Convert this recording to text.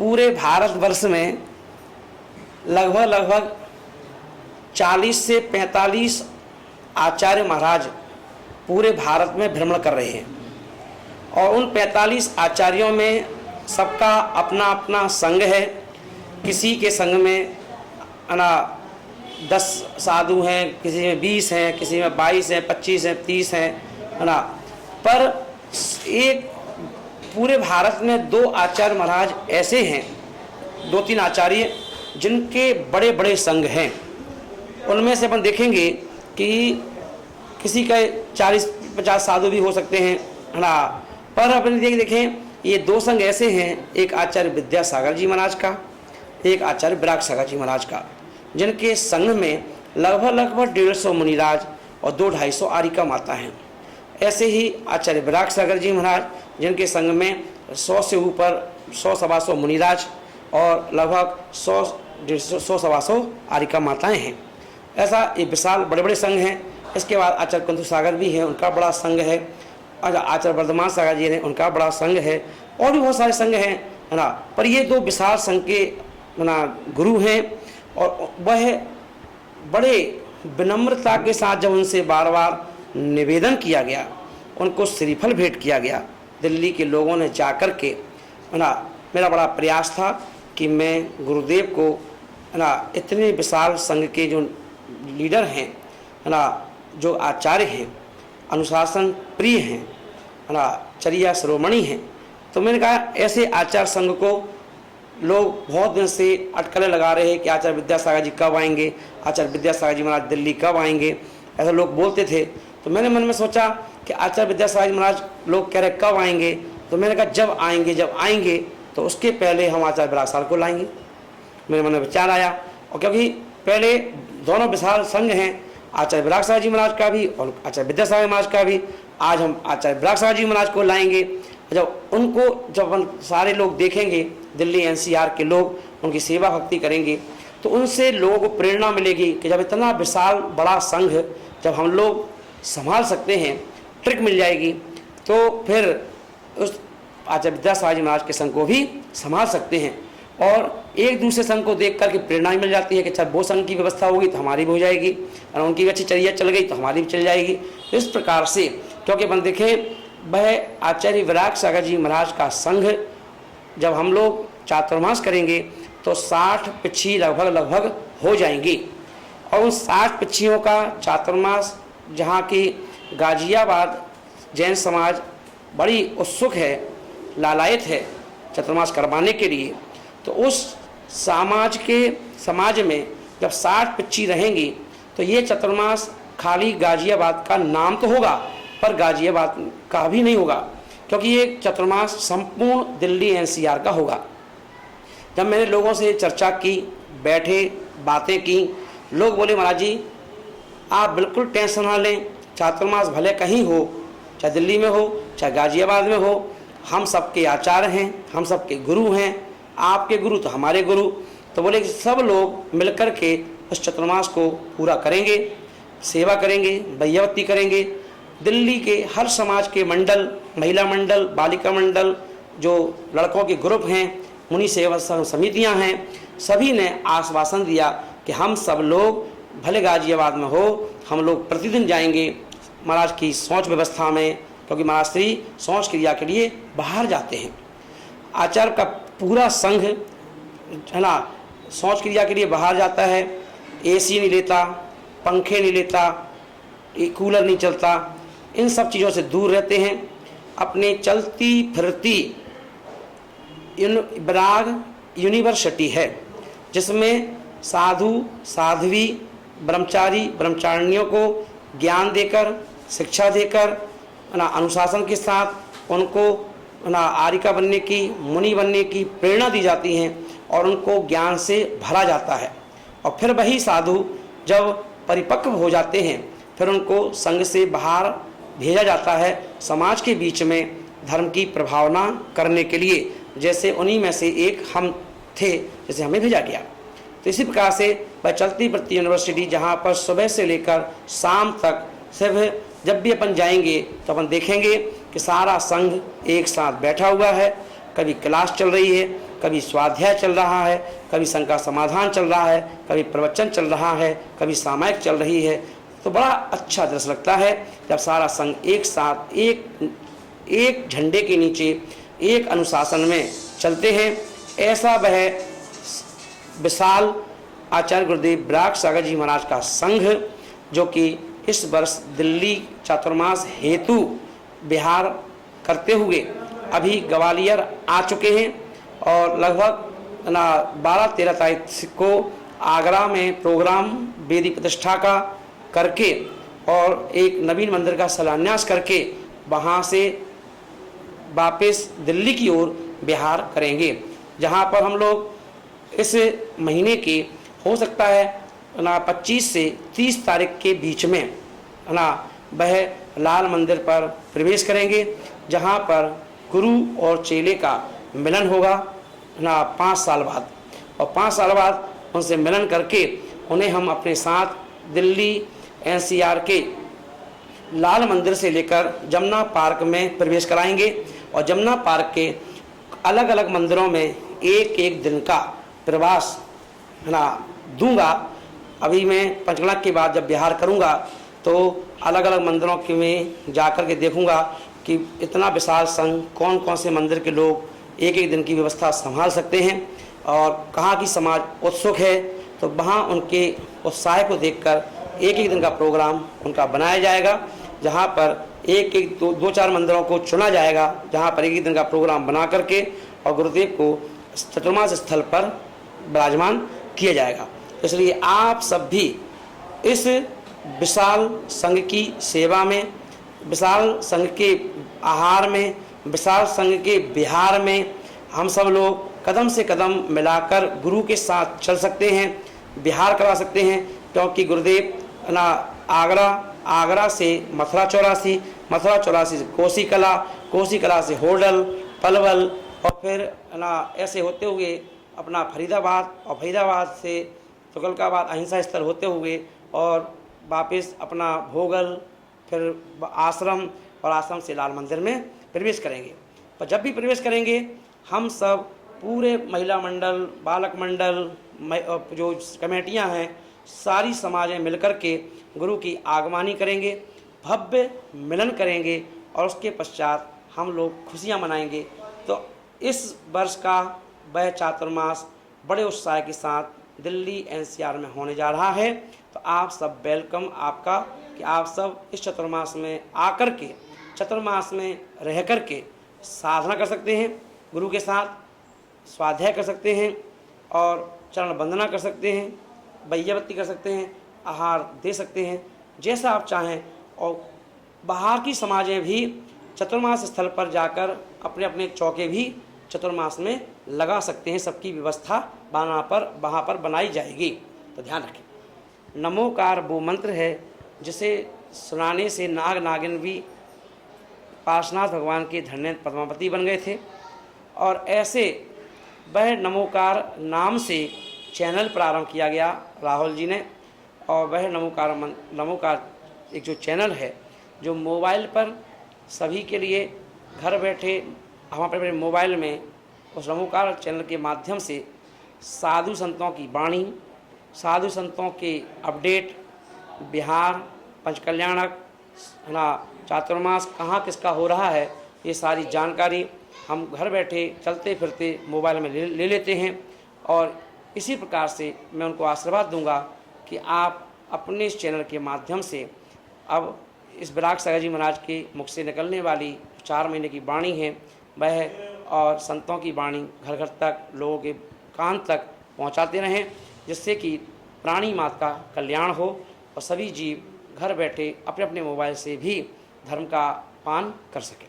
पूरे भारतवर्ष में लगभग 40 से 45 आचार्य महाराज पूरे भारत में भ्रमण कर रहे हैं और उन 45 आचार्यों में सबका अपना अपना संघ है। किसी के संघ में 10 साधु हैं, किसी में 20 हैं, किसी में 22 हैं, 25 हैं, 30 हैं, है ना। पर एक पूरे भारत में 2 आचार्य महाराज ऐसे हैं, 2-3 आचार्य जिनके बड़े बड़े संघ हैं। उनमें से अपन देखेंगे कि किसी का 40-50 साधु भी हो सकते हैं, है ना। पर अपन देखें ये 2 संघ ऐसे हैं, एक आचार्य विद्यासागर जी महाराज का, एक आचार्य विराग सागर जी महाराज का, जिनके संघ में लगभग 150 मुनिराज और 200-250 आरिका माता हैं। ऐसे ही आचार्य विराग सागर जी महाराज जिनके संघ में 100 से ऊपर 100-125 मुनिराज और लगभग 100-125 आरिका माताएं हैं। ऐसा ये विशाल बड़े बड़े संघ हैं। इसके बाद आचार्य कुंतु सागर भी है, उनका बड़ा संघ है। आचार्य वर्धमान सागर जी हैं, उनका बड़ा संघ है, और भी बहुत सारे संघ हैं, है ना। पर ये 2 विशाल संघ के, है ना, गुरु हैं। और वह बड़े विनम्रता के साथ जब उनसे बार बार निवेदन किया गया, उनको श्रीफल भेंट किया गया, दिल्ली के लोगों ने जाकर के, है ना, मेरा बड़ा प्रयास था कि मैं गुरुदेव को, है ना, इतने विशाल संघ के जो लीडर हैं, है ना, जो आचार्य हैं, अनुशासन प्रिय हैं, है ना, चर्या शिरोमणि हैं, तो मैंने कहा ऐसे आचार्य संघ को लोग बहुत दिन से अटकलें लगा रहे हैं कि आचार्य विद्यासागर जी कब आएंगे, आचार्य विद्यासागर जी महाराज दिल्ली कब आएंगे, ऐसा लोग बोलते थे। तो मैंने मन में सोचा कि आचार्य विद्यासागर जी महाराज लोग कह रहे कब आएंगे, तो मैंने कहा जब आएंगे तो उसके पहले हम आचार्य विराग सागर को लाएंगे। मेरे मन में विचार आया, और क्योंकि पहले दोनों विशाल संघ हैं, आचार्य विराग सागर जी महाराज का भी और आचार्य विद्यासागर महाराज का भी, आज हम आचार्य विराग सागर जी महाराज को लाएंगे। जब सारे लोग देखेंगे, दिल्ली NCR के लोग उनकी सेवा भक्ति करेंगे, तो उनसे लोगों को प्रेरणा मिलेगी कि जब इतना विशाल बड़ा संघ जब हम लोग संभाल सकते हैं, ट्रिक मिल जाएगी, तो फिर उस आचार्य विद्यासागर जी महाराज के संघ को भी संभाल सकते हैं। और एक दूसरे संघ को देख करके प्रेरणा मिल जाती है कि अच्छा वो संघ की व्यवस्था होगी तो हमारी भी हो जाएगी, और उनकी अच्छी चर्या चल गई तो हमारी भी चल जाएगी। इस प्रकार से, क्योंकि अपन देखें वह आचार्य विराग सागर जी महाराज का संघ जब हम लोग चातुर्मास करेंगे तो 60 पिछी लगभग हो जाएंगी। और उन 60 पिछियों का चातुर्मास, जहाँ की गाजियाबाद जैन समाज बड़ी उत्सुक है, लालायत है चातुर्मास करवाने के लिए, तो उस समाज में जब 60 पिछी रहेंगी तो ये चातुर्मास खाली गाजियाबाद का नाम तो होगा पर गाजियाबाद का भी नहीं होगा, क्योंकि ये चातुर्मास संपूर्ण दिल्ली NCR का होगा। जब मैंने लोगों से चर्चा की, बैठे बातें की, लोग बोले महाराज जी आप बिल्कुल टेंशन ना लें, चातुर्मास भले कहीं हो, चाहे दिल्ली में हो चाहे गाजियाबाद में हो, हम सबके आचार्य हैं, हम सबके गुरु हैं, आपके गुरु तो हमारे गुरु। तो बोले कि सब लोग मिलकर के उस चातुर्मास को पूरा करेंगे, सेवा करेंगे, वैयावती करेंगे। दिल्ली के हर समाज के मंडल, महिला मंडल, बालिका मंडल, जो लड़कों के ग्रुप हैं, मुनि सेवा समितियां हैं, सभी ने आश्वासन दिया कि हम सब लोग भले गाजियाबाद में हो, हम लोग प्रतिदिन जाएंगे महाराज की शौच व्यवस्था में, क्योंकि महाराज श्री शौच क्रिया के लिए बाहर जाते हैं। आचार्य का पूरा संघ, है ना, शौच क्रिया के लिए बाहर जाता है, AC नहीं लेता, पंखे नहीं लेता, कूलर नहीं चलता, इन सब चीज़ों से दूर रहते हैं। अपने चलती फिरती विराग यूनिवर्सिटी है, जिसमें साधु साध्वी ब्रह्मचारी ब्रह्मचारिणियों को ज्ञान देकर, शिक्षा देकर, ना अनुशासन के साथ उनको ना आरिका बनने की, मुनि बनने की प्रेरणा दी जाती है और उनको ज्ञान से भरा जाता है। और फिर वही साधु जब परिपक्व हो जाते हैं, फिर उनको संघ से बाहर भेजा जाता है, समाज के बीच में धर्म की प्रभावना करने के लिए, जैसे उन्हीं में से एक हम थे, जैसे हमें भेजा गया। तो इसी प्रकार से वह चलती फिरती यूनिवर्सिटी, जहाँ पर सुबह से लेकर शाम तक सिर्फ जब भी अपन जाएंगे तो अपन देखेंगे कि सारा संघ एक साथ बैठा हुआ है, कभी क्लास चल रही है, कभी स्वाध्याय चल रहा है, कभी संघ का समाधान चल रहा है, कभी प्रवचन चल रहा है, कभी सामायिक चल रही है। तो बड़ा अच्छा दृश्य लगता है जब सारा संघ एक साथ एक झंडे के नीचे एक अनुशासन में चलते हैं। ऐसा वह विशाल आचार्य गुरुदेव बराक सागर जी महाराज का संघ, जो कि इस वर्ष दिल्ली चातुर्मास हेतु बिहार करते हुए अभी ग्वालियर आ चुके हैं और लगभग 12-13 तारीख को आगरा में प्रोग्राम वेदी प्रतिष्ठा का करके और एक नवीन मंदिर का शिलान्यास करके वहाँ से वापस दिल्ली की ओर बिहार करेंगे, जहाँ पर हम लोग इस महीने के हो सकता है 25 से 30 तारीख के बीच में वह लाल मंदिर पर प्रवेश करेंगे, जहाँ पर गुरु और चेले का मिलन होगा 5 साल बाद। और 5 साल बाद उनसे मिलन करके उन्हें हम अपने साथ दिल्ली NCR के लाल मंदिर से लेकर जमुना पार्क में प्रवेश कराएंगे और जमुना पार्क के अलग अलग मंदिरों में एक दिन का प्रवास दूंगा। अभी मैं पंचगढ़ के बाद जब बिहार करूंगा तो अलग अलग मंदिरों के में जाकर के देखूंगा कि इतना विशाल संघ कौन कौन से मंदिर के लोग एक दिन की व्यवस्था संभाल सकते हैं और कहाँ की समाज उत्सुक है, तो वहाँ उनके उत्साह को देखकर एक दिन का प्रोग्राम उनका बनाया जाएगा, जहाँ पर दो चार मंदिरों को चुना जाएगा, जहाँ पर एक दिन का प्रोग्राम बना करके और गुरुदेव को चतुर्मास स्थल पर विराजमान किया जाएगा। इसलिए आप सब भी इस विशाल संघ की सेवा में, विशाल संघ के आहार में, विशाल संघ के बिहार में हम सब लोग कदम से कदम मिलाकर गुरु के साथ चल सकते हैं, बिहार करा सकते हैं। क्योंकि गुरुदेव आगरा से मथुरा 84, मथुरा 84 से कोसी कला से होडल, पलवल और फिर ऐसे होते हुए अपना फरीदाबाद और फरीदाबाद से तुगलकाबाद अहिंसा स्थल होते हुए और वापस अपना भोगल, फिर आश्रम और आश्रम से लाल मंदिर में प्रवेश करेंगे। पर जब भी प्रवेश करेंगे हम सब पूरे महिला मंडल, बालक मंडल, जो कमेटियां हैं, सारी समाजें मिलकर के गुरु की आगवानी करेंगे, भव्य मिलन करेंगे और उसके पश्चात हम लोग खुशियां मनाएंगे। तो इस वर्ष का वह चातुर्मास बड़े उत्साह के साथ दिल्ली NCR में होने जा रहा है। तो आप सब वेलकम आपका कि आप सब इस चतुर्मास में आकर के, चतुर्मास में रह कर के साधना कर सकते हैं, गुरु के साथ स्वाध्याय कर सकते हैं और चरण वंदना कर सकते हैं, बैय्यवत्ती कर सकते हैं, आहार दे सकते हैं, जैसा आप चाहें। और बाहर की समाजें भी चतुर्मास स्थल पर जाकर अपने अपने चौके भी चतुर्मास में लगा सकते हैं। सबकी व्यवस्था वहाँ पर बनाई जाएगी। तो ध्यान रखें, नमोकार वो मंत्र है जिसे सुनाने से नाग नागिन भी पार्श्वनाथ भगवान के धन्य पद्मावती बन गए थे। और ऐसे वह नमोकार नाम से चैनल प्रारंभ किया गया राहुल जी ने, और वह नमोकार एक जो चैनल है जो मोबाइल पर सभी के लिए घर बैठे हम अपने मोबाइल में उस नमोकार चैनल के माध्यम से साधु संतों की वाणी, साधु संतों के अपडेट, बिहार पंचकल्याणक चातुर्मास कहाँ किसका हो रहा है, ये सारी जानकारी हम घर बैठे चलते फिरते मोबाइल में ले लेते हैं। और इसी प्रकार से मैं उनको आशीर्वाद दूंगा कि आप अपने इस चैनल के माध्यम से अब इस बराक सागर जी महाराज के मुख से निकलने वाली 4 महीने की वाणी है वह और संतों की वाणी घर घर तक, लोगों के कान तक पहुंचाते रहें, जिससे कि प्राणी मात्र का कल्याण हो और सभी जीव घर बैठे अपने अपने मोबाइल से भी धर्म का पान कर सकें।